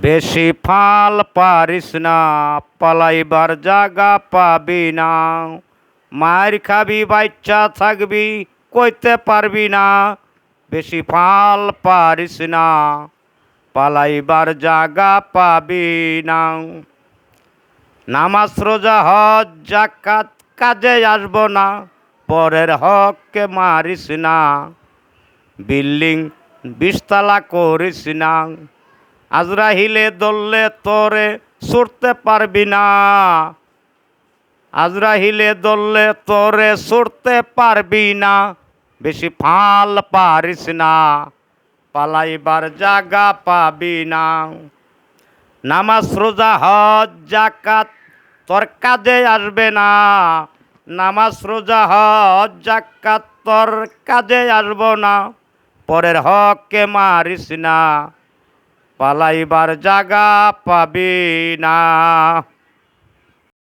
বেশি ফাল পারিস না, পালাইবার জাগা পাবি না। মার খাবি, বাচ্চা থাকবি, কইতে পারবি না। বেশি ফাল পারিস না, পালাইবার জাগা পাবি না। নামাজ রোজা হজ জাকাত কাজে আসব না, পরের হককে মারিস না। বিল্ডিং 20 তলা করিস না, আজরাহিলে দললে তোরে ছুটতে পারবি না। আজরাহিলে দললে তোরে ছুটতে পারবি না। বেশি ফাল পারিস না, পালাইবার জাগা পাবি না। নামাজ রোজা হজ জাকাত তোর কাজে আসবে না। নামাজ রোজা হজ জাকাত তোর কাজে আসব না, পরের হককে মারিস না, পালাইবার জাগা পাবি না।